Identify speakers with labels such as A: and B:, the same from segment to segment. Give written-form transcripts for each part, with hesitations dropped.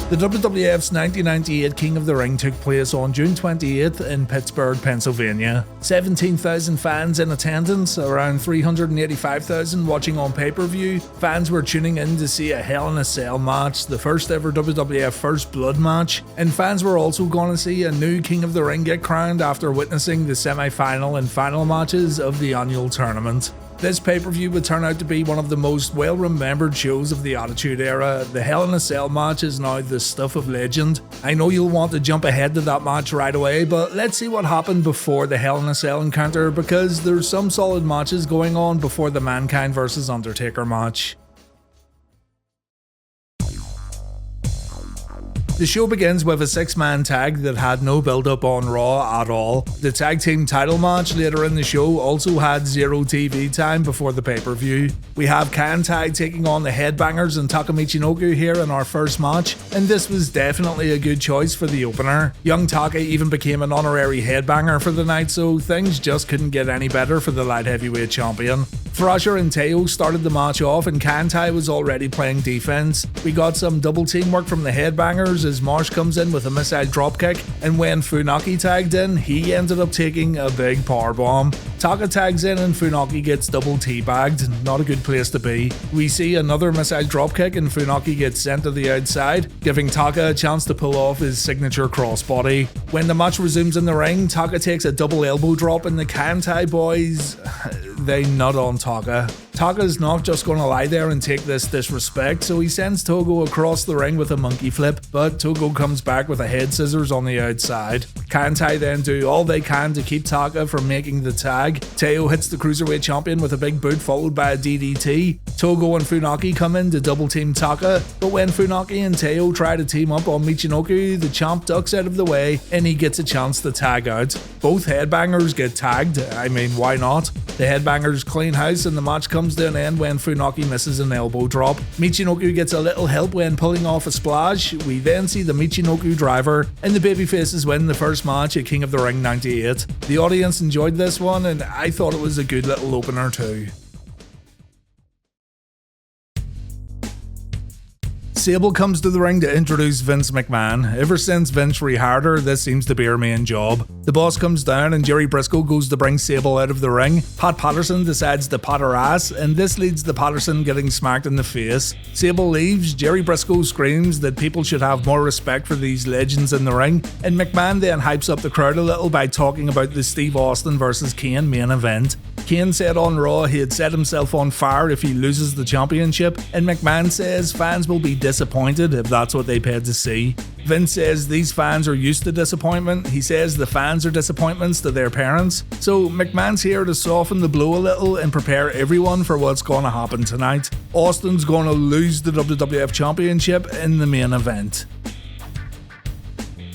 A: The WWF's 1998 King of the Ring took place on June 28th in Pittsburgh, Pennsylvania. 17,000 fans in attendance, around 385,000 watching on pay-per-view. Fans were tuning in to see a Hell in a Cell match, the first ever WWF First Blood match, and fans were also going to see a new King of the Ring get crowned after witnessing the semi-final and final matches of the annual tournament. This pay-per-view would turn out to be one of the most well-remembered shows of the Attitude Era. The Hell in a Cell match is now the stuff of legend. I know you'll want to jump ahead to that match right away, but let's see what happened before the Hell in a Cell encounter, because there's some solid matches going on before the Mankind vs Undertaker match. The show begins with a 6-man tag that had no build-up on Raw at all. The tag team title match later in the show also had zero TV time before the pay-per-view. We have Kaientai taking on the Headbangers and Taka here in our first match, and this was definitely a good choice for the opener. Young Taka even became an honorary headbanger for the night, so things just couldn't get any better for the light heavyweight champion. Thrasher and Teo started the match off, and Kaientai was already playing defense. We got some double teamwork from the Headbangers as Marsh comes in with a missile dropkick, and when Funaki tagged in, he ended up taking a big powerbomb. Taka tags in and Funaki gets double teabagged, not a good place to be. We see another missile dropkick and Funaki gets sent to the outside, giving Taka a chance to pull off his signature crossbody. When the match resumes in the ring, Taka takes a double elbow drop and the Kaientai boys, they nut on Taka. Taka's not just going to lie there and take this disrespect, so he sends Togo across the ring with a monkey flip, but Togo comes back with a head scissors on the outside. Kaientai then do all they can to keep Taka from making the tag. Teo hits the Cruiserweight champion with a big boot followed by a DDT. Togo and Funaki come in to double team Taka, but when Funaki and Teo try to team up on Michinoku, the champ ducks out of the way and he gets a chance to tag out. Both Headbangers get tagged, I mean why not? The Headbangers clean house and the match comes to an end when Funaki misses an elbow drop. Michinoku gets a little help when pulling off a splash. We then see the Michinoku driver, and the babyfaces win the first match at King of the Ring 98. The audience enjoyed this one, and I thought it was a good little opener too. Sable comes to the ring to introduce Vince McMahon. Ever since Vince rehired her, this seems to be her main job. The boss comes down and Jerry Briscoe goes to bring Sable out of the ring. Pat Patterson decides to pat her ass, and this leads to Patterson getting smacked in the face. Sable leaves, Jerry Briscoe screams that people should have more respect for these legends in the ring, and McMahon then hypes up the crowd a little by talking about the Steve Austin vs Kane main event. Kane said on Raw he had set himself on fire if he loses the championship, and McMahon says fans will be disappointed if that's what they paid to see. Vince says these fans are used to disappointment. He says the fans are disappointments to their parents. So McMahon's here to soften the blow a little and prepare everyone for what's going to happen tonight. Austin's going to lose the WWF Championship in the main event.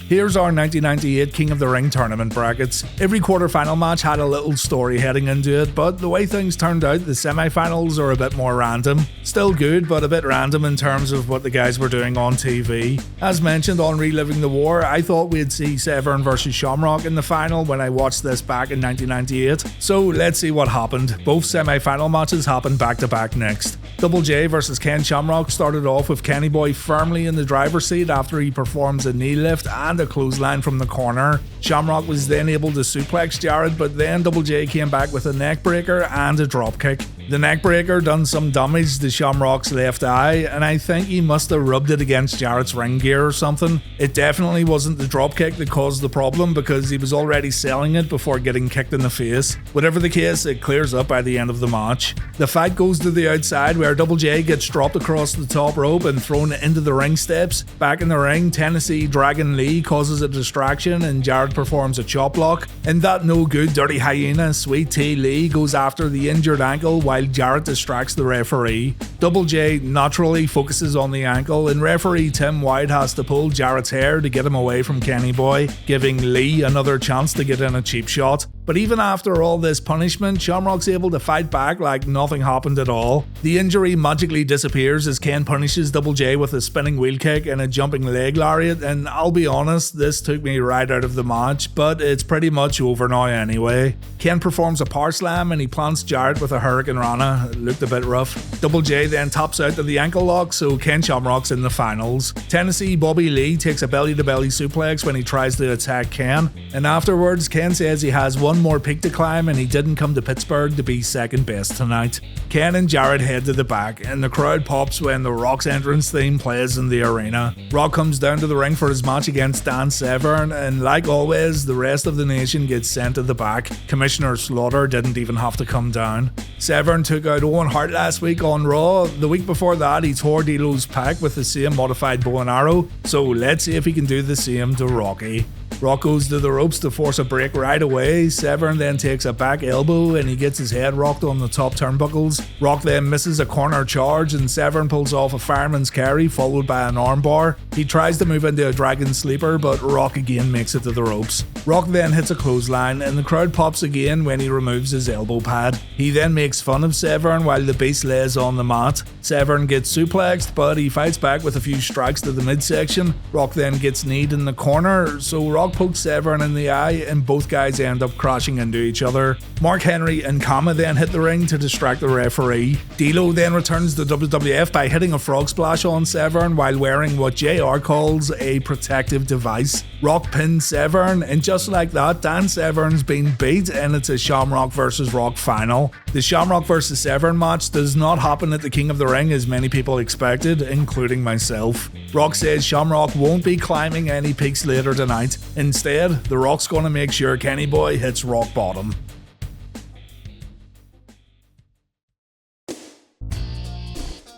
A: Here's our 1998 King of the Ring tournament brackets. Every quarterfinal match had a little story heading into it, but the way things turned out, the semi-finals are a bit more random. Still good, but a bit random in terms of what the guys were doing on TV. As mentioned on Reliving the War, I thought we'd see Severn vs Shamrock in the final when I watched this back in 1998. So let's see what happened. Both semi-final matches happened back to back next. Double J vs Ken Shamrock started off with Kenny Boy firmly in the driver's seat after he performs a knee lift and a clothesline from the corner. Shamrock was then able to suplex Jarrett, but then Double J came back with a neck breaker and a dropkick. The neck breaker done some damage to Shamrock's left eye, and I think he must have rubbed it against Jarrett's ring gear or something. It definitely wasn't the dropkick that caused the problem, because he was already selling it before getting kicked in the face. Whatever the case, it clears up by the end of the match. The fight goes to the outside where Double J gets dropped across the top rope and thrown into the ring steps. Back in the ring, Tennessee Dragon Lee causes a distraction and Jarrett performs a chop block. And that no good dirty hyena Sweet T Lee goes after the injured ankle while Jarrett distracts the referee. Double J naturally focuses on the ankle, and referee Tim White has to pull Jarrett's hair to get him away from Kenny Boy, giving Lee another chance to get in a cheap shot. But even after all this punishment, Shamrock's able to fight back like nothing happened at all. The injury magically disappears as Kane punishes Double J with a spinning wheel kick and a jumping leg lariat, and I'll be honest, this took me right out of the match, but it's pretty much over now anyway. Kane performs a power slam and he plants Jarrett with a Hurricane Rana. It looked a bit rough. Double J then taps out to the ankle lock, so Ken Shamrock's in the finals. Tennessee Bobby Lee takes a belly-to-belly suplex when he tries to attack Ken, and afterwards Ken says he has one more peak to climb and he didn't come to Pittsburgh to be second best tonight. Ken and Jarrett head to the back and the crowd pops when the Rock's entrance theme plays in the arena. Rock comes down to the ring for his match against Dan Severn, and like always, the rest of the nation gets sent to the back. Commissioner Slaughter didn't even have to come down. Severn took out Owen Hart last week on Raw. The week before that, he tore D'Lo's pack with the same modified bow and arrow, so let's see if he can do the same to Rocky. Rock goes to the ropes to force a break right away. Severn then takes a back elbow and he gets his head rocked on the top turnbuckles. Rock then misses a corner charge and Severn pulls off a fireman's carry followed by an armbar. He tries to move into a dragon sleeper, but Rock again makes it to the ropes. Rock then hits a clothesline and the crowd pops again when he removes his elbow pad. He then makes fun of Severn while the beast lays on the mat. Severn gets suplexed, but he fights back with a few strikes to the midsection. Rock then gets kneed in the corner, so Rock pokes Severn in the eye and both guys end up crashing into each other. Mark Henry and Kama then hit the ring to distract the referee. D'Lo then returns to WWF by hitting a frog splash on Severn while wearing what JR calls a protective device. Rock pins Severn, and just like that, Dan Severn's been beat and it's a Shamrock vs Rock final. The Shamrock vs Severn match does not happen at the King of the Ring as many people expected, including myself. Rock says Shamrock won't be climbing any peaks later tonight. Instead, The Rock's gonna make sure Kenny Boy hits rock bottom.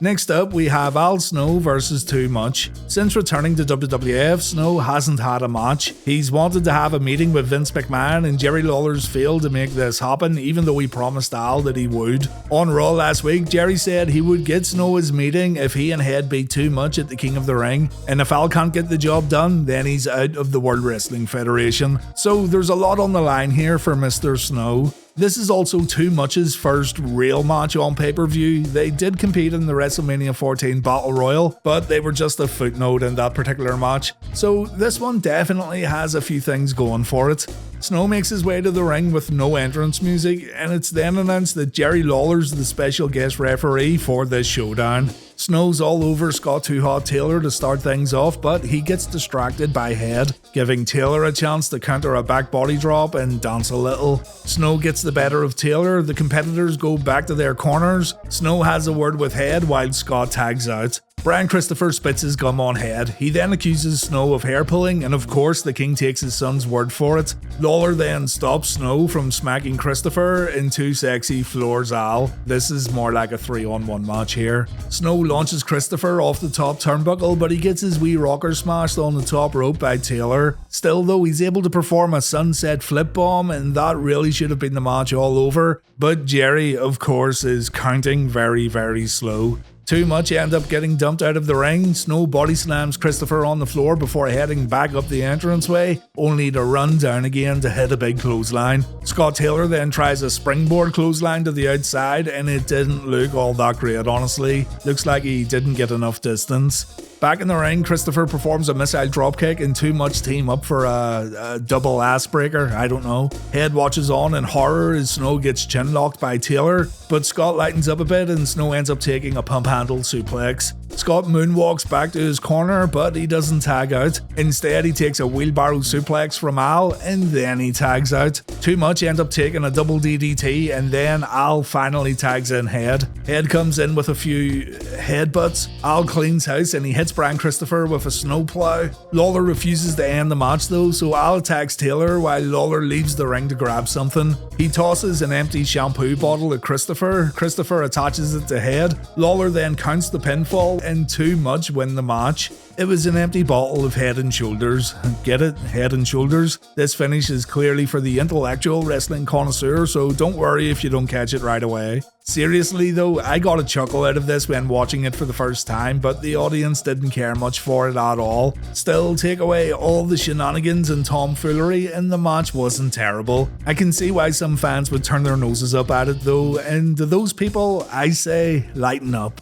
A: Next up, we have Al Snow versus Too Much. Since returning to WWF, Snow hasn't had a match. He's wanted to have a meeting with Vince McMahon and Jerry Lawler's failed to make this happen, even though he promised Al that he would. On Raw last week, Jerry said he would get Snow his meeting if he and Head beat Too Much at the King of the Ring, and if Al can't get the job done, then he's out of the World Wrestling Federation. So there's a lot on the line here for Mr. Snow. This is also Too Much's first real match on pay-per-view. They did compete in the WrestleMania 14 Battle Royal, but they were just a footnote in that particular match. So this one definitely has a few things going for it. Snow makes his way to the ring with no entrance music, and it's then announced that Jerry Lawler's the special guest referee for this showdown. Snow's all over Scott Too Hot Taylor to start things off, but he gets distracted by Head, giving Taylor a chance to counter a back body drop and dance a little. Snow gets the better of Taylor, the competitors go back to their corners. Snow has a word with Head while Scott tags out. Brian Christopher spits his gum on Head. He then accuses Snow of hair pulling, and of course the King takes his son's word for it. Lawler then stops Snow from smacking Christopher into sexy floors Al. This is more like a 3-on-1 match here. Snow launches Christopher off the top turnbuckle, but he gets his wee rocker smashed on the top rope by Taylor. Still though, he's able to perform a sunset flip bomb, and that really should have been the match all over. But Jerry, of course, is counting very, very slow. Too Much end up getting dumped out of the ring. Snow body slams Christopher on the floor before heading back up the entranceway, only to run down again to hit a big clothesline. Scott Taylor then tries a springboard clothesline to the outside, and it didn't look all that great, honestly. Looks like he didn't get enough distance. Back in the ring, Christopher performs a missile dropkick and Too Much team up for a double ass breaker, I don't know. Head watches on in horror as Snow gets chin locked by Taylor, but Scott lightens up a bit and Snow ends up taking a pump handle suplex. Scott moonwalks back to his corner, but he doesn't tag out. Instead, he takes a wheelbarrow suplex from Al, and then he tags out. Too Much ends up taking a double DDT, and then Al finally tags in Head. Head comes in with a few headbutts. Al cleans house, and he hits Brian Christopher with a snowplow. Lawler refuses to end the match though, so Al attacks Taylor while Lawler leaves the ring to grab something. He tosses an empty shampoo bottle at Christopher. Christopher attaches it to Head. Lawler then counts the pinfall, and Too Much win the match. It was an empty bottle of Head and Shoulders. Get it? Head and Shoulders? This finish is clearly for the intellectual wrestling connoisseur, so don't worry if you don't catch it right away. Seriously though, I got a chuckle out of this when watching it for the first time, but the audience didn't care much for it at all. Still, take away all the shenanigans and tomfoolery and the match wasn't terrible. I can see why some fans would turn their noses up at it though, and to those people, I say, lighten up.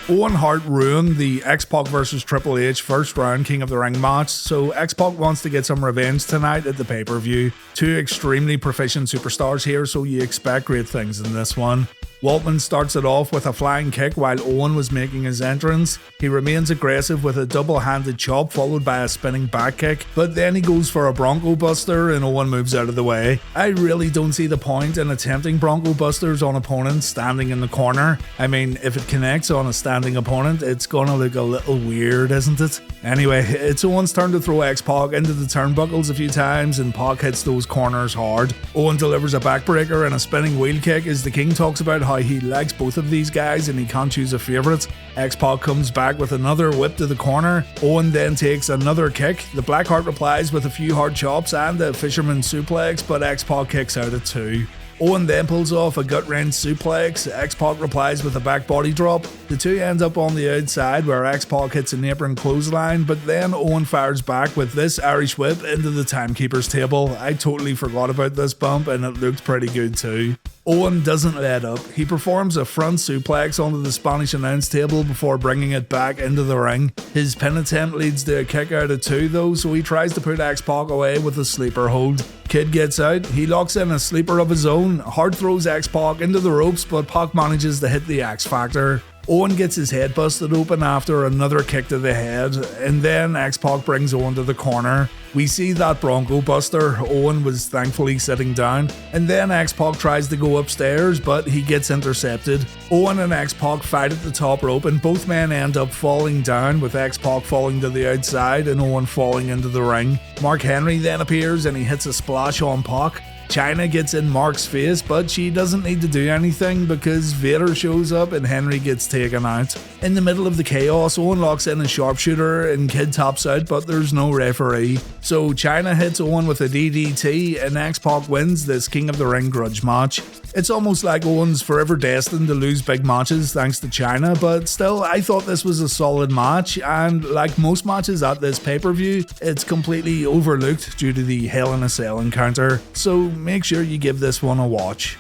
A: Owen Hart ruined the X-Pac vs Triple H first round King of the Ring match, so X-Pac wants to get some revenge tonight at the pay-per-view. Two extremely proficient superstars here, so you expect great things in this one. Waltman starts it off with a flying kick while Owen was making his entrance. He remains aggressive with a double-handed chop followed by a spinning back kick, but then he goes for a Bronco Buster and Owen moves out of the way. I really don't see the point in attempting Bronco Busters on opponents standing in the corner. I mean, if it connects on a standing opponent, it's gonna look a little weird, isn't it? Anyway, it's Owen's turn to throw X-Pac into the turnbuckles a few times and Pac hits those corners hard. Owen delivers a backbreaker and a spinning wheel kick as the King talks about how he likes both of these guys and he can't choose a favourite. X-Pac comes back with another whip to the corner. Owen then takes another kick. The Blackheart replies with a few hard chops and a fisherman suplex, but X-Pac kicks out at 2. Owen then pulls off a gut-wrench suplex. X-Pac replies with a back body drop. The two end up on the outside where X-Pac hits an apron clothesline, but then Owen fires back with this Irish whip into the timekeeper's table. I totally forgot about this bump and it looked pretty good too. Owen doesn't let up. He performs a front suplex onto the Spanish announce table before bringing it back into the ring. His pin attempt leads to a kick out of 2 though, so he tries to put X-Pac away with a sleeper hold. Kid gets out, he locks in a sleeper of his own. Hart throws X-Pac into the ropes, but Pac manages to hit the X Factor. Owen gets his head busted open after another kick to the head, and then X-Pac brings Owen to the corner. We see that Bronco Buster. Owen was thankfully sitting down, and then X-Pac tries to go upstairs, but he gets intercepted. Owen and X-Pac fight at the top rope, and both men end up falling down, with X-Pac falling to the outside and Owen falling into the ring. Mark Henry then appears and he hits a splash on Pac. Chyna gets in Mark's face, but she doesn't need to do anything because Vader shows up and Henry gets taken out. In the middle of the chaos, Owen locks in a sharpshooter and Kid taps out, but there's no referee. So Chyna hits Owen with a DDT and X-Pac wins this King of the Ring grudge match. It's almost like Owen's forever destined to lose big matches thanks to Chyna, but still, I thought this was a solid match, and like most matches at this pay-per-view, it's completely overlooked due to the Hell in a Cell encounter, so make sure you give this one a watch.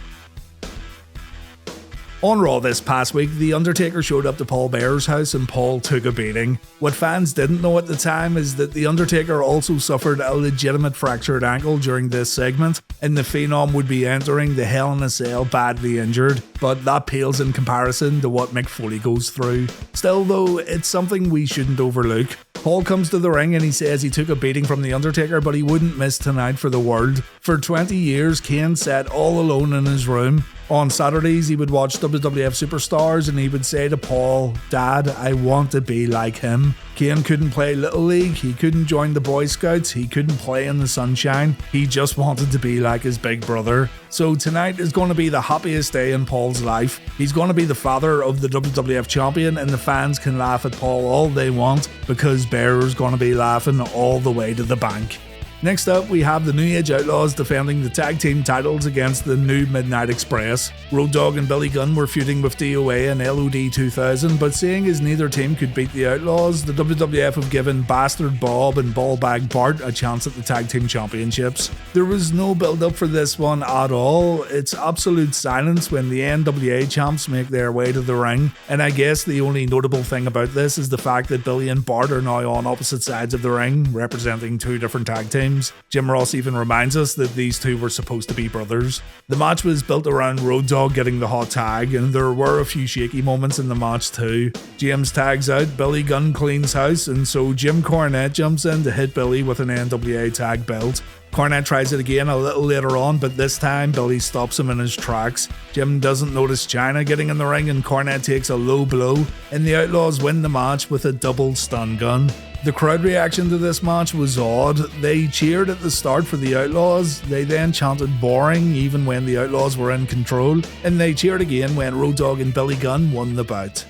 A: On Raw this past week, The Undertaker showed up to Paul Bearer's house and Paul took a beating. What fans didn't know at the time is that The Undertaker also suffered a legitimate fractured ankle during this segment, and the Phenom would be entering the Hell in a Cell badly injured, but that pales in comparison to what Mick Foley goes through. Still though, it's something we shouldn't overlook. Paul comes to the ring and he says he took a beating from The Undertaker, but he wouldn't miss tonight for the world. For 20 years, Kane sat all alone in his room. On Saturdays, he would watch WWF Superstars and he would say to Paul, "Dad, I want to be like him." Kane couldn't play Little League, he couldn't join the Boy Scouts, he couldn't play in the sunshine, he just wanted to be like his big brother. So tonight is going to be the happiest day in Paul's life. He's going to be the father of the WWF Champion and the fans can laugh at Paul all they want because Bearer's going to be laughing all the way to the bank. Next up, we have the New Age Outlaws defending the tag team titles against the New Midnight Express. Road Dogg and Billy Gunn were feuding with DOA and LOD 2000, but seeing as neither team could beat the Outlaws, the WWF have given Bastard Bob and Ballbag Bart a chance at the tag team championships. There was no build up for this one at all. It's absolute silence when the NWA champs make their way to the ring, and I guess the only notable thing about this is the fact that Billy and Bart are now on opposite sides of the ring, representing two different tag teams. Jim Ross even reminds us that these two were supposed to be brothers. The match was built around Road Dogg getting the hot tag, and there were a few shaky moments in the match too. James tags out, Billy Gunn cleans house, and so Jim Cornette jumps in to hit Billy with an NWA tag belt. Cornette tries it again a little later on, but this time Billy stops him in his tracks. Jim doesn't notice Chyna getting in the ring and Cornette takes a low blow, and the Outlaws win the match with a double stun gun. The crowd reaction to this match was odd. They cheered at the start for the Outlaws, they then chanted boring even when the Outlaws were in control, and they cheered again when Road Dogg and Billy Gunn won the bout.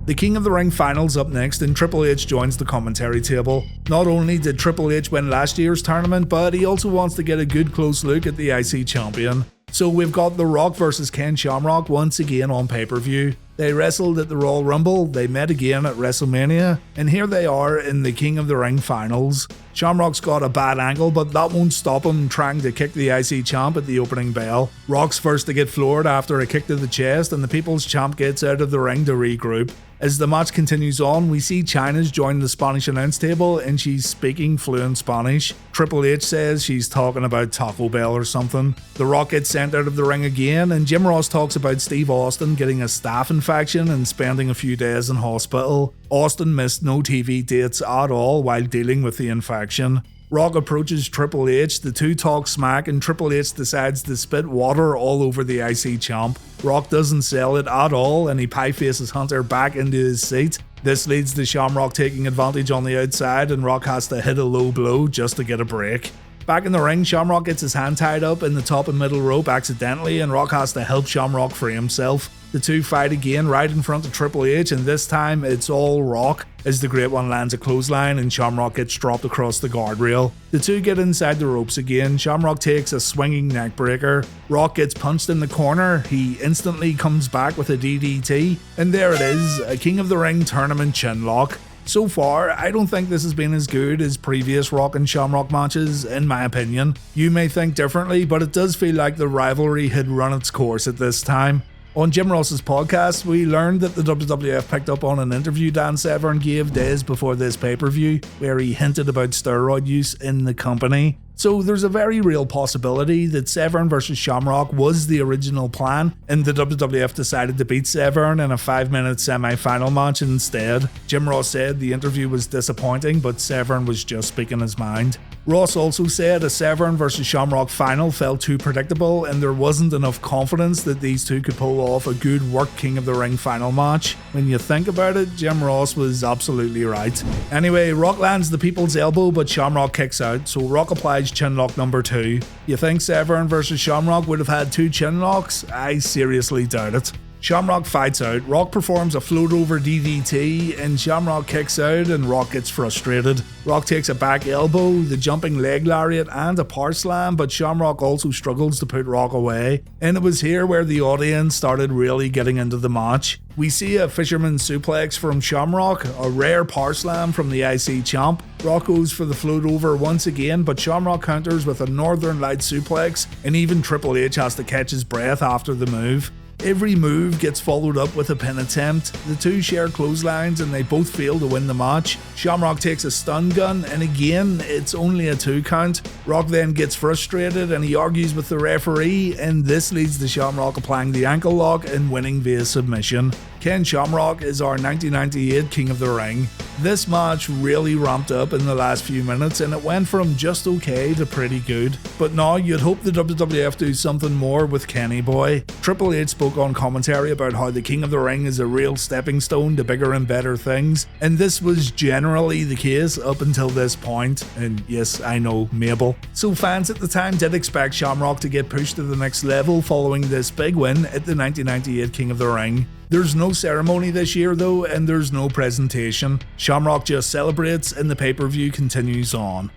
A: The King of the Ring finals up next, and Triple H joins the commentary table. Not only did Triple H win last year's tournament, but he also wants to get a good close look at the IC champion. So we've got The Rock versus Ken Shamrock once again on pay-per-view. They wrestled at the Royal Rumble, they met again at WrestleMania, and here they are in the King of the Ring finals. Shamrock's got a bad angle, but that won't stop him trying to kick the IC champ at the opening bell. Rock's first to get floored after a kick to the chest, and the People's Champ gets out of the ring to regroup. As the match continues on, we see Chyna's join the Spanish announce table and she's speaking fluent Spanish. Triple H says she's talking about Taco Bell or something. The Rock gets sent out of the ring again, and Jim Ross talks about Steve Austin getting a staph infection and spending a few days in hospital. Austin missed no TV dates at all while dealing with the infection. Rock approaches Triple H, the two talk smack, and Triple H decides to spit water all over the IC champ. Rock doesn't sell it at all, and he pie faces Hunter back into his seat. This leads to Shamrock taking advantage on the outside, and Rock has to hit a low blow just to get a break. Back in the ring, Shamrock gets his hand tied up in the top and middle rope accidentally, and Rock has to help Shamrock free himself. The two fight again right in front of Triple H, and this time it's all Rock as the Great One lands a clothesline and Shamrock gets dropped across the guardrail. The two get inside the ropes again. Shamrock takes a swinging neckbreaker. Rock gets punched in the corner. He instantly comes back with a DDT, and there it is, a King of the Ring tournament chinlock. So far, I don't think this has been as good as previous Rock and Shamrock matches, in my opinion. You may think differently, but it does feel like the rivalry had run its course at this time. On Jim Ross's podcast, we learned that the WWF picked up on an interview Dan Severn gave days before this pay-per-view, where he hinted about steroid use in the company. So there's a very real possibility that Severn vs Shamrock was the original plan, and the WWF decided to beat Severn in a 5-minute semi-final match instead. Jim Ross said the interview was disappointing, but Severn was just speaking his mind. Ross also said a Severn vs Shamrock final felt too predictable, and there wasn't enough confidence that these two could pull off a good work King of the Ring final match. When you think about it, Jim Ross was absolutely right. Anyway, Rock lands the People's Elbow, but Shamrock kicks out, so Rock applies chinlock number 2. You think Severn vs Shamrock would have had 2 chinlocks? I seriously doubt it. Shamrock fights out, Rock performs a float over DDT, and Shamrock kicks out and Rock gets frustrated. Rock takes a back elbow, the jumping leg lariat, and a power slam, but Shamrock also struggles to put Rock away. And it was here where the audience started really getting into the match. We see a fisherman suplex from Shamrock, a rare power slam from the IC champ. Rock goes for the float over once again, but Shamrock counters with a Northern Light suplex, and even Triple H has to catch his breath after the move. Every move gets followed up with a pin attempt. The two share clotheslines and they both fail to win the match. Shamrock takes a stun gun, and again, it's only a 2 count. Rock then gets frustrated and he argues with the referee, and this leads to Shamrock applying the ankle lock and winning via submission. Ken Shamrock is our 1998 King of the Ring. This match really ramped up in the last few minutes, and it went from just okay to pretty good. But now you'd hope the WWF do something more with Kenny Boy. Triple H spoke on commentary about how the King of the Ring is a real stepping stone to bigger and better things, and this was generally the case up until this point. And yes, I know, Mabel. So fans at the time did expect Shamrock to get pushed to the next level following this big win at the 1998 King of the Ring. There's no ceremony this year though, and there's no presentation. Shamrock just celebrates and the pay-per-view continues on.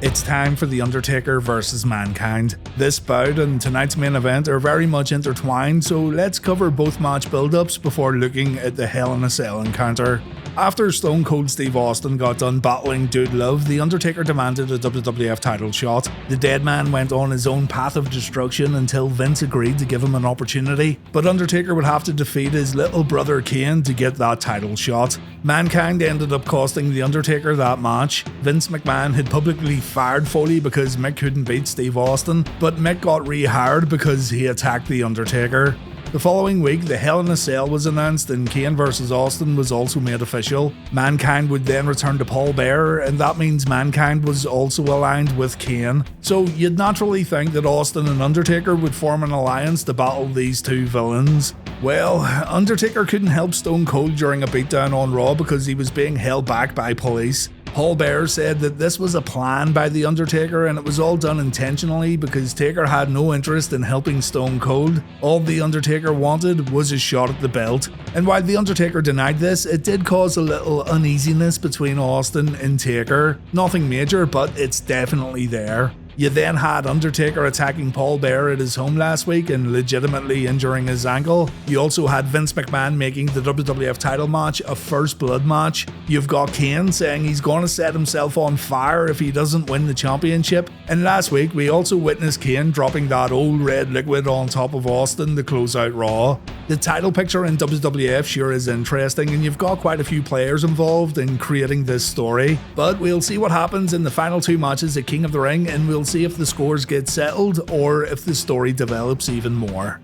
A: It's time for The Undertaker vs Mankind. This bout and tonight's main event are very much intertwined, so let's cover both match build-ups before looking at the Hell in a Cell encounter. After Stone Cold Steve Austin got done battling Dude Love, The Undertaker demanded a WWF title shot. The dead man went on his own path of destruction until Vince agreed to give him an opportunity, but Undertaker would have to defeat his little brother Kane to get that title shot. Mankind ended up costing The Undertaker that match. Vince McMahon had publicly fired Foley because Mick couldn't beat Steve Austin, but Mick got rehired because he attacked The Undertaker. The following week, the Hell in a Cell was announced and Kane vs Austin was also made official. Mankind would then return to Paul Bearer, and that means Mankind was also aligned with Kane. So you'd naturally think that Austin and Undertaker would form an alliance to battle these two villains. Well, Undertaker couldn't help Stone Cold during a beatdown on Raw because he was being held back by police. Paul Bearer said that this was a plan by The Undertaker and it was all done intentionally because Taker had no interest in helping Stone Cold. All The Undertaker wanted was a shot at the belt. And while The Undertaker denied this, it did cause a little uneasiness between Austin and Taker. Nothing major, but it's definitely there. You then had Undertaker attacking Paul Bearer at his home last week and legitimately injuring his ankle. You also had Vince McMahon making the WWF title match a first blood match. You've got Kane saying he's going to set himself on fire if he doesn't win the championship. And last week we also witnessed Kane dropping that old red liquid on top of Austin to close out Raw. The title picture in WWF sure is interesting and you've got quite a few players involved in creating this story. But we'll see what happens in the final two matches at King of the Ring and we'll see if the scores get settled or if the story develops even more.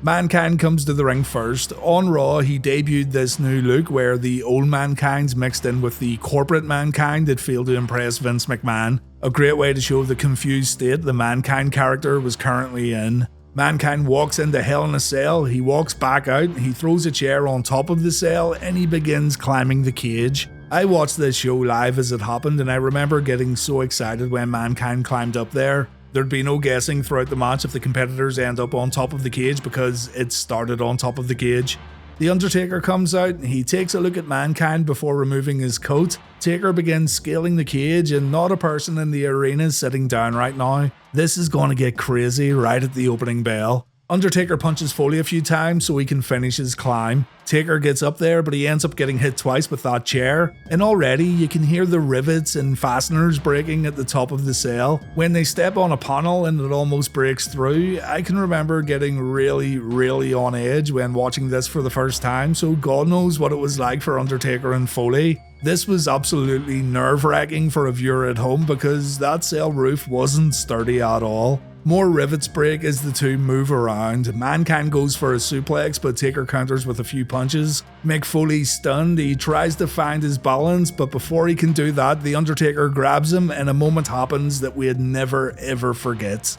A: Mankind comes to the ring first. On Raw, he debuted this new look where the old Mankind's mixed in with the corporate Mankind that failed to impress Vince McMahon. A great way to show the confused state the Mankind character was currently in. Mankind walks into Hell in a Cell, he walks back out, he throws a chair on top of the cell, and he begins climbing the cage. I watched this show live as it happened and I remember getting so excited when Mankind climbed up there. There'd be no guessing throughout the match if the competitors end up on top of the cage because it started on top of the cage. The Undertaker comes out, he takes a look at Mankind before removing his coat. Taker begins scaling the cage and not a person in the arena is sitting down right now. This is going to get crazy right at the opening bell. Undertaker punches Foley a few times so he can finish his climb. Taker gets up there but he ends up getting hit twice with that chair, and already you can hear the rivets and fasteners breaking at the top of the cell. When they step on a panel and it almost breaks through, I can remember getting really on edge when watching this for the first time, so God knows what it was like for Undertaker and Foley. This was absolutely nerve-wracking for a viewer at home because that cell roof wasn't sturdy at all. More rivets break as the two move around. Mankind goes for a suplex but Taker counters with a few punches. Mick Foley's stunned, he tries to find his balance but before he can do that, the Undertaker grabs him and a moment happens that we'd never ever forget.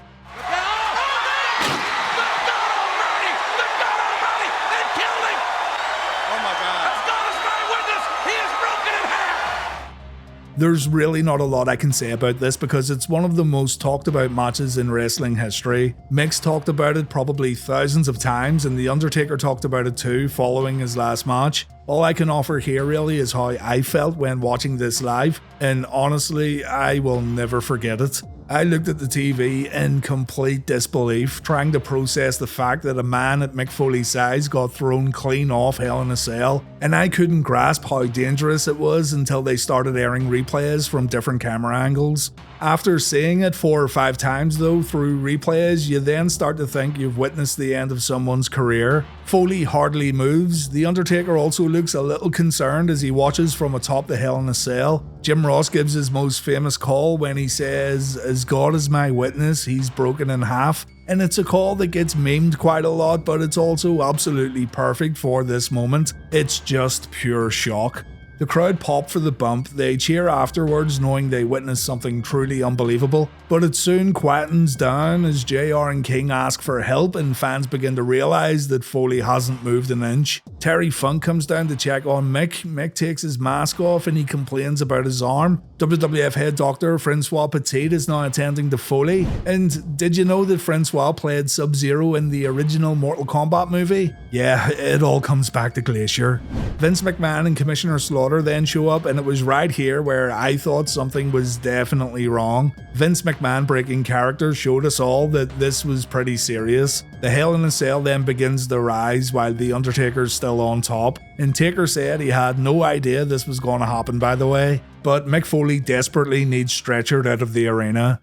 A: There's really not a lot I can say about this because it's one of the most talked about matches in wrestling history. Mick's talked about it probably thousands of times and The Undertaker talked about it too following his last match. All I can offer here really is how I felt when watching this live, and honestly, I will never forget it. I looked at the TV in complete disbelief, trying to process the fact that a man at Mick Foley's size got thrown clean off Hell in a Cell, and I couldn't grasp how dangerous it was until they started airing replays from different camera angles. After seeing it 4 or 5 times though through replays, you then start to think you've witnessed the end of someone's career. Foley hardly moves. The Undertaker also looks a little concerned as he watches from atop the Hell in a Cell. Jim Ross gives his most famous call when he says, "As God is my witness, he's broken in half." And it's a call that gets memed quite a lot, but it's also absolutely perfect for this moment. It's just pure shock. The crowd pop for the bump, they cheer afterwards knowing they witnessed something truly unbelievable, but it soon quietens down as JR and King ask for help and fans begin to realise that Foley hasn't moved an inch. Terry Funk comes down to check on Mick. Mick takes his mask off and he complains about his arm. WWF head doctor Francois Petit is now attending to Foley. And did you know that Francois played Sub-Zero in the original Mortal Kombat movie? Yeah, it all comes back to Glacier. Vince McMahon and Commissioner Slaughter then show up, and it was right here where I thought something was definitely wrong. Vince McMahon breaking character showed us all that this was pretty serious. The Hell in a Cell then begins to rise while The Undertaker's still on top, and Taker said he had no idea this was going to happen, by the way, but Mick Foley desperately needs stretchered out of the arena.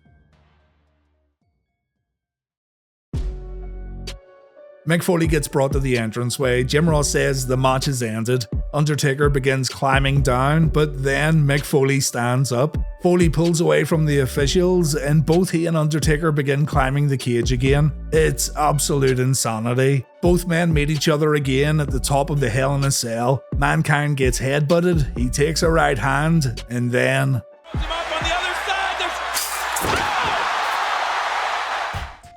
A: Mick Foley gets brought to the entranceway. Jim Ross says the match is ended. Undertaker begins climbing down, but then Mick Foley stands up. Foley pulls away from the officials, and both he and Undertaker begin climbing the cage again. It's absolute insanity. Both men meet each other again at the top of the Hell in a Cell. Mankind gets headbutted, he takes a right hand, and then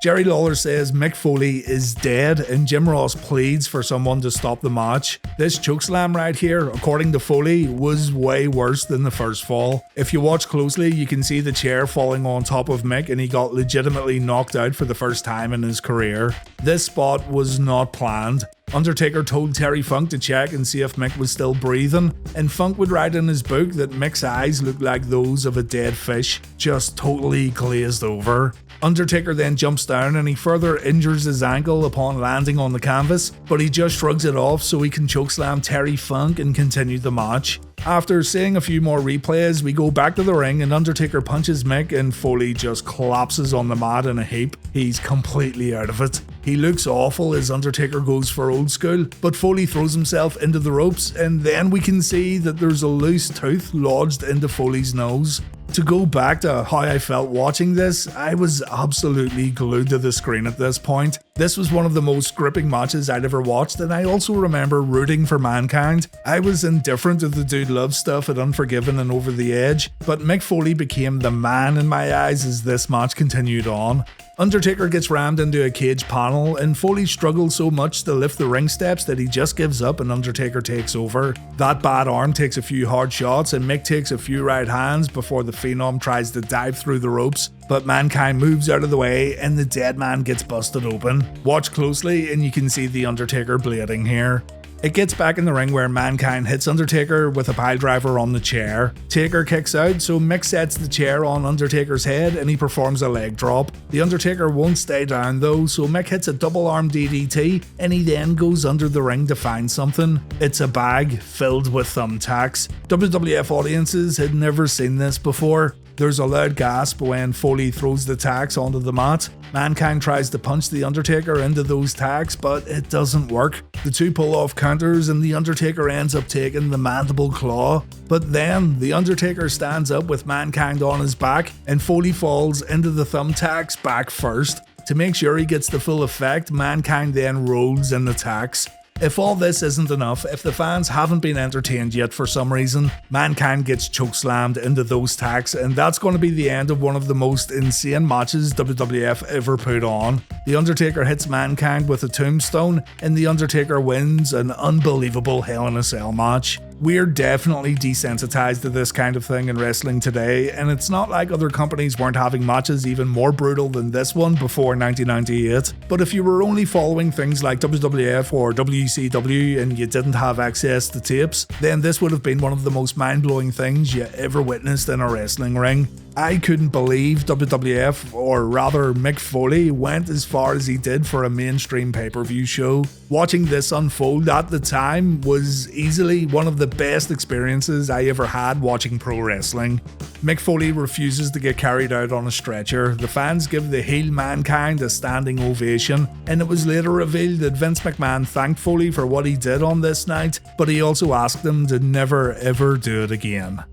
A: Jerry Lawler says Mick Foley is dead and Jim Ross pleads for someone to stop the match. This chokeslam right here, according to Foley, was way worse than the first fall. If you watch closely, you can see the chair falling on top of Mick and he got legitimately knocked out for the first time in his career. This spot was not planned. Undertaker told Terry Funk to check and see if Mick was still breathing, and Funk would write in his book that Mick's eyes looked like those of a dead fish, just totally glazed over. Undertaker then jumps down and he further injures his ankle upon landing on the canvas, but he just shrugs it off so he can chokeslam Terry Funk and continue the match. After seeing a few more replays, we go back to the ring and Undertaker punches Mick and Foley just collapses on the mat in a heap. He's completely out of it. He looks awful as Undertaker goes for old school, but Foley throws himself into the ropes and then we can see that there's a loose tooth lodged into Foley's nose. To go back to how I felt watching this, I was absolutely glued to the screen at this point. This was one of the most gripping matches I'd ever watched, and I also remember rooting for Mankind. I was indifferent to the Dude Love stuff at Unforgiven and Over the Edge, but Mick Foley became the man in my eyes as this match continued on. Undertaker gets rammed into a cage panel, and Foley struggles so much to lift the ring steps that he just gives up and Undertaker takes over. That bad arm takes a few hard shots and Mick takes a few right hands before the Phenom tries to dive through the ropes, but Mankind moves out of the way and the dead man gets busted open. Watch closely and you can see the Undertaker bleeding here. It gets back in the ring where Mankind hits Undertaker with a piledriver on the chair. Taker kicks out, so Mick sets the chair on Undertaker's head and he performs a leg drop. The Undertaker won't stay down though, so Mick hits a double arm DDT and he then goes under the ring to find something. It's a bag filled with thumbtacks. WWF audiences had never seen this before. There's a loud gasp when Foley throws the tacks onto the mat. Mankind tries to punch the Undertaker into those tacks, but it doesn't work. The two pull off counters and the Undertaker ends up taking the mandible claw. But then the Undertaker stands up with Mankind on his back and Foley falls into the thumbtacks back first. To make sure he gets the full effect, Mankind then rolls in the tacks. If all this isn't enough, if the fans haven't been entertained yet for some reason, Mankind gets chokeslammed into those tacks, and that's going to be the end of one of the most insane matches WWF ever put on. The Undertaker hits Mankind with a tombstone, and The Undertaker wins an unbelievable Hell in a Cell match. We're definitely desensitized to this kind of thing in wrestling today, and it's not like other companies weren't having matches even more brutal than this one before 1998. But if you were only following things like WWF or WCW and you didn't have access to tapes, then this would have been one of the most mind-blowing things you ever witnessed in a wrestling ring. I couldn't believe WWF, or rather Mick Foley, went as far as he did for a mainstream pay-per-view show. Watching this unfold at the time was easily one of the best experiences I ever had watching pro wrestling. Mick Foley refuses to get carried out on a stretcher. The fans give the heel Mankind a standing ovation, and it was later revealed that Vince McMahon thanked Foley for what he did on this night, but he also asked him to never ever do it again.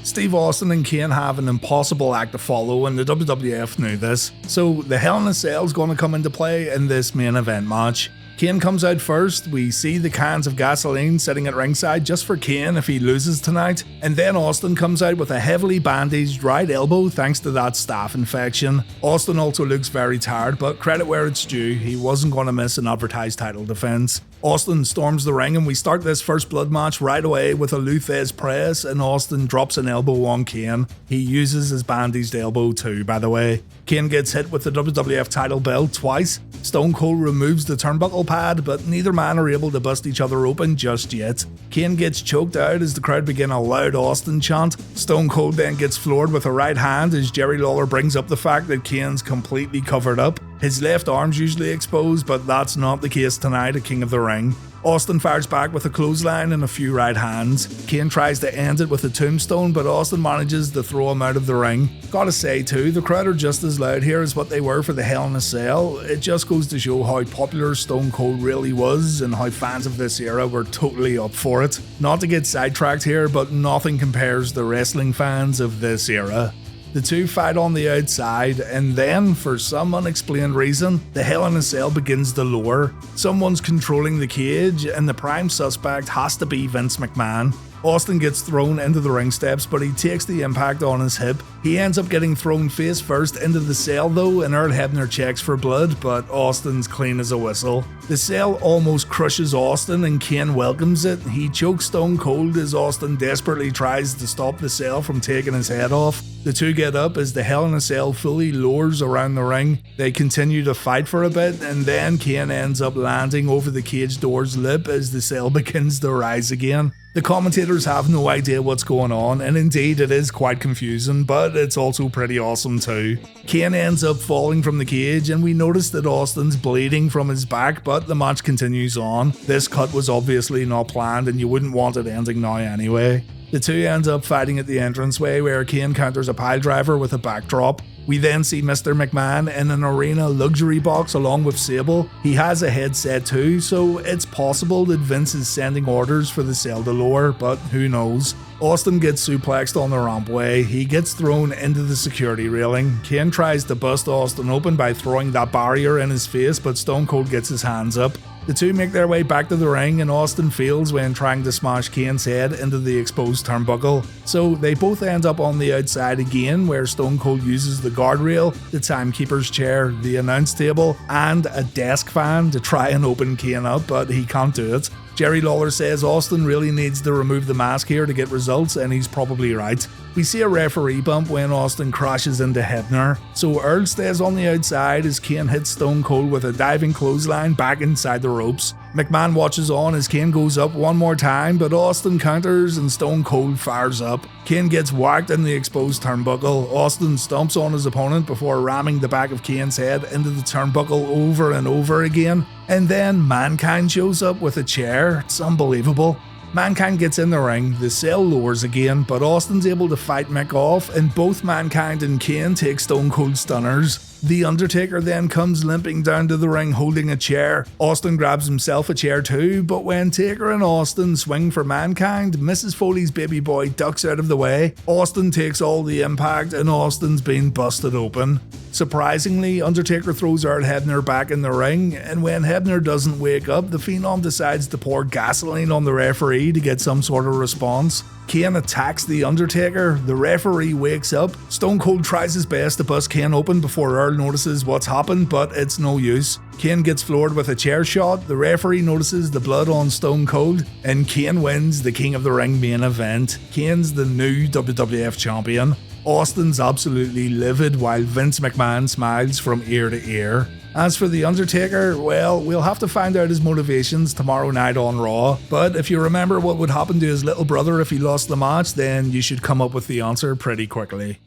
A: Steve Austin and Kane have an impossible act to follow, and the WWF knew this, so the Hell in a Cell is going to come into play in this main event match. Kane comes out first, we see the cans of gasoline sitting at ringside just for Kane if he loses tonight, and then Austin comes out with a heavily bandaged right elbow thanks to that staph infection. Austin also looks very tired, but credit where it's due, he wasn't going to miss an advertised title defense. Austin storms the ring and we start this first blood match right away with a Lou Thesz press, and Austin drops an elbow on Kane. He uses his bandaged elbow too, by the way. Kane gets hit with the WWF title belt twice. Stone Cold removes the turnbuckle pad, but neither man are able to bust each other open just yet. Kane gets choked out as the crowd begin a loud Austin chant. Stone Cold then gets floored with a right hand as Jerry Lawler brings up the fact that Kane's completely covered up. His left arm's usually exposed, but that's not the case tonight at King of the Ring. Austin fires back with a clothesline and a few right hands. Kane tries to end it with a tombstone, but Austin manages to throw him out of the ring. Gotta say too, the crowd are just as loud here as what they were for the Hell in a Cell. It just goes to show how popular Stone Cold really was and how fans of this era were totally up for it. Not to get sidetracked here, but nothing compares the wrestling fans of this era. The two fight on the outside, and then, for some unexplained reason, the Hell in a Cell begins to lower. Someone's controlling the cage, and the prime suspect has to be Vince McMahon. Austin gets thrown into the ring steps, but he takes the impact on his hip. He ends up getting thrown face first into the cell though, and Earl Hebner checks for blood, but Austin's clean as a whistle. The cell almost crushes Austin and Kane welcomes it. He chokes Stone Cold as Austin desperately tries to stop the cell from taking his head off. The two get up as the Hell in a Cell fully lowers around the ring. They continue to fight for a bit, and then Kane ends up landing over the cage door's lip as the cell begins to rise again. The commentators have no idea what's going on, and indeed it is quite confusing, but it's also pretty awesome too. Kane ends up falling from the cage, and we notice that Austin's bleeding from his back, but the match continues on. This cut was obviously not planned, and you wouldn't want it ending now anyway. The two end up fighting at the entranceway where Kane counters a piledriver with a backdrop. We then see Mr. McMahon in an arena luxury box along with Sable. He has a headset too, so it's possible that Vince is sending orders for the cell to lower, but who knows. Austin gets suplexed on the rampway. He gets thrown into the security railing. Kane tries to bust Austin open by throwing that barrier in his face, but Stone Cold gets his hands up. The two make their way back to the ring, and Austin fails when trying to smash Kane's head into the exposed turnbuckle. So they both end up on the outside again, where Stone Cold uses the guardrail, the timekeeper's chair, the announce table, and a desk fan to try and open Kane up, but he can't do it. Jerry Lawler says Austin really needs to remove the mask here to get results, and he's probably right. We see a referee bump when Austin crashes into Hebner, so Earl stays on the outside as Kane hits Stone Cold with a diving clothesline back inside the ropes. McMahon watches on as Kane goes up one more time, but Austin counters and Stone Cold fires up. Kane gets whacked in the exposed turnbuckle. Austin stomps on his opponent before ramming the back of Kane's head into the turnbuckle over and over again. And then Mankind shows up with a chair. It's unbelievable. Mankind gets in the ring, the cell lowers again, but Austin's able to fight Mick off, and both Mankind and Kane take Stone Cold stunners. The Undertaker then comes limping down to the ring holding a chair. Austin grabs himself a chair too, but when Taker and Austin swing for Mankind, Mrs. Foley's baby boy ducks out of the way. Austin takes all the impact, and Austin's been busted open. Surprisingly, Undertaker throws Earl Hebner back in the ring, and when Hebner doesn't wake up, the Phenom decides to pour gasoline on the referee to get some sort of response. Kane attacks the Undertaker, the referee wakes up, Stone Cold tries his best to bust Kane open before Earl notices what's happened, but it's no use. Kane gets floored with a chair shot, the referee notices the blood on Stone Cold, and Kane wins the King of the Ring main event. Kane's the new WWF champion. Austin's absolutely livid while Vince McMahon smiles from ear to ear. As for The Undertaker, well, we'll have to find out his motivations tomorrow night on Raw, but if you remember what would happen to his little brother if he lost the match, then you should come up with the answer pretty quickly.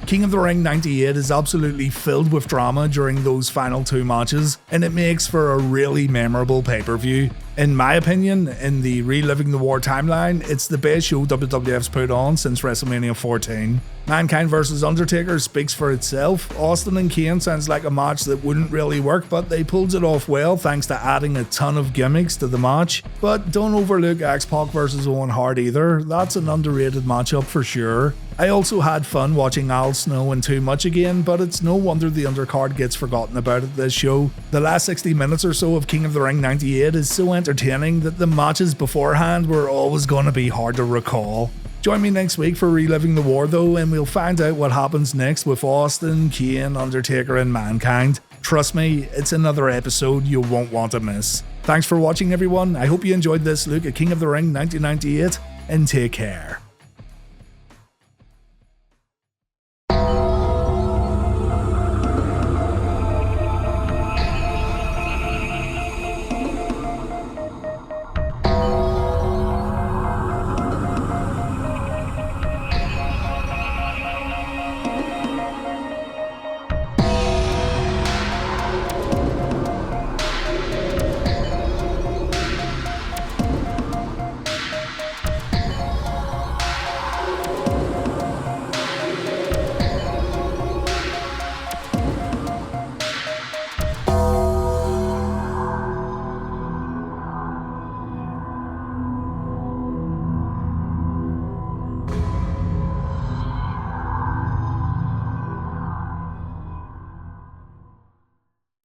A: King of the Ring 98 is absolutely filled with drama during those final two matches, and it makes for a really memorable pay-per-view. In my opinion, in the Reliving the War timeline, it's the best show WWF's put on since WrestleMania 14. Mankind vs Undertaker speaks for itself. Austin and Kane sounds like a match that wouldn't really work, but they pulled it off well thanks to adding a ton of gimmicks to the match. But don't overlook X-Pac vs Owen Hart either, that's an underrated matchup for sure. I also had fun watching Al Snow and Too Much again, but it's no wonder the undercard gets forgotten about at this show. The last 60 minutes or so of King of the Ring 98 is so entertaining that the matches beforehand were always going to be hard to recall. Join me next week for Reliving the War though, and we'll find out what happens next with Austin, Kane, Undertaker and Mankind. Trust me, it's another episode you won't want to miss. Thanks for watching everyone, I hope you enjoyed this look at King of the Ring 1998, and take care.